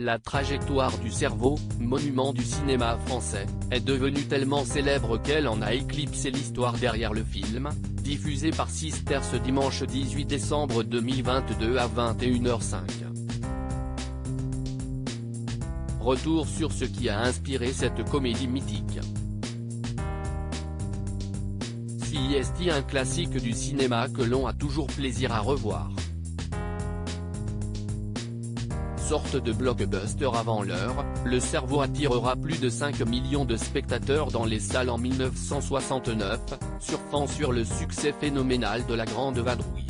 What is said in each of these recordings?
La trajectoire du cerveau, monument du cinéma français, est devenue tellement célèbre qu'elle en a éclipsé l'histoire derrière le film, diffusé par Sister ce dimanche 18 décembre 2022 à 21h05. Retour sur ce qui a inspiré cette comédie mythique. CIST, un classique du cinéma que l'on a toujours plaisir à revoir. Sorte de blockbuster avant l'heure, Le Cerveau attirera plus de 5 millions de spectateurs dans les salles en 1969, surfant sur le succès phénoménal de La Grande Vadrouille.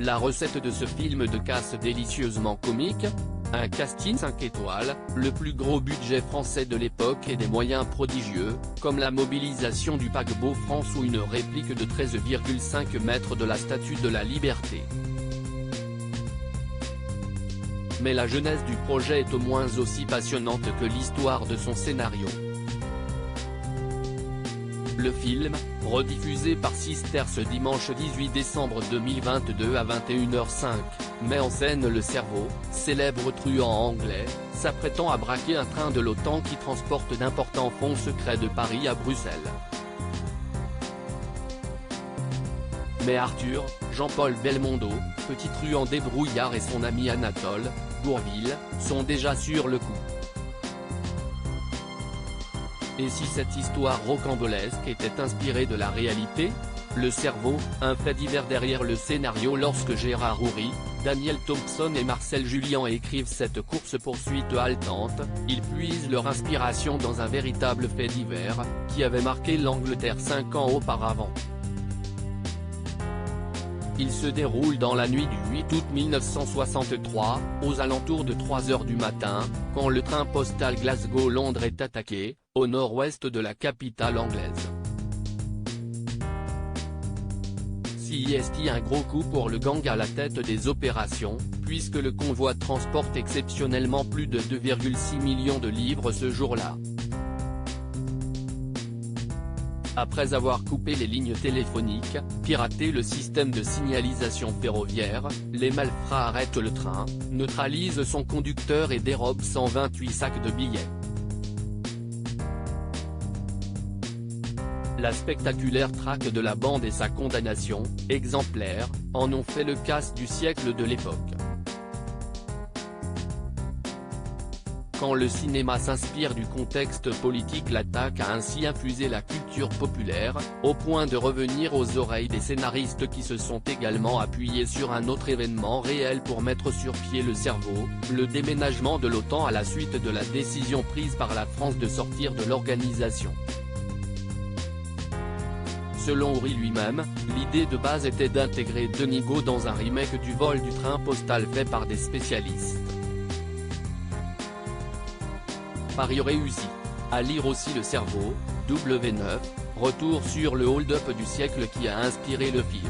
La recette de ce film de casse délicieusement comique? Un casting 5 étoiles, le plus gros budget français de l'époque et des moyens prodigieux, comme la mobilisation du paquebot France ou une réplique de 13,5 mètres de la Statue de la Liberté. Mais la genèse du projet est au moins aussi passionnante que l'histoire de son scénario. Le film, rediffusé par Sister ce dimanche 18 décembre 2022 à 21h05, met en scène Le Cerveau, célèbre truand anglais, s'apprêtant à braquer un train de l'OTAN qui transporte d'importants fonds secrets de Paris à Bruxelles. Mais Arthur, Jean-Paul Belmondo, petit truand débrouillard et son ami Anatole, Bourvil, sont déjà sur le coup. Et si cette histoire rocambolesque était inspirée de la réalité? Le Cerveau, un fait divers derrière le scénario. Lorsque Gérard Houry, Daniel Thompson et Marcel Julien écrivent cette course-poursuite haletante, ils puisent leur inspiration dans un véritable fait divers, qui avait marqué l'Angleterre 5 ans auparavant. Il se déroule dans la nuit du 8 août 1963, aux alentours de 3h du matin, quand le train postal Glasgow-Londres est attaqué, au nord-ouest de la capitale anglaise. CIST, un gros coup pour le gang à la tête des opérations, puisque le convoi transporte exceptionnellement plus de 2,6 millions de livres ce jour-là. Après avoir coupé les lignes téléphoniques, piraté le système de signalisation ferroviaire, les malfrats arrêtent le train, neutralisent son conducteur et dérobent 128 sacs de billets. La spectaculaire traque de la bande et sa condamnation, exemplaire, en ont fait le casse du siècle de l'époque. Quand le cinéma s'inspire du contexte politique, l'attaque a ainsi infusé la culture populaire, au point de revenir aux oreilles des scénaristes qui se sont également appuyés sur un autre événement réel pour mettre sur pied Le Cerveau, le déménagement de l'OTAN à la suite de la décision prise par la France de sortir de l'organisation. Selon Houry lui-même, l'idée de base était d'intégrer Denis Go dans un remake du vol du train postal fait par des spécialistes. Pari réussi. À lire aussi Le Cerveau, W9, retour sur le hold-up du siècle qui a inspiré le film.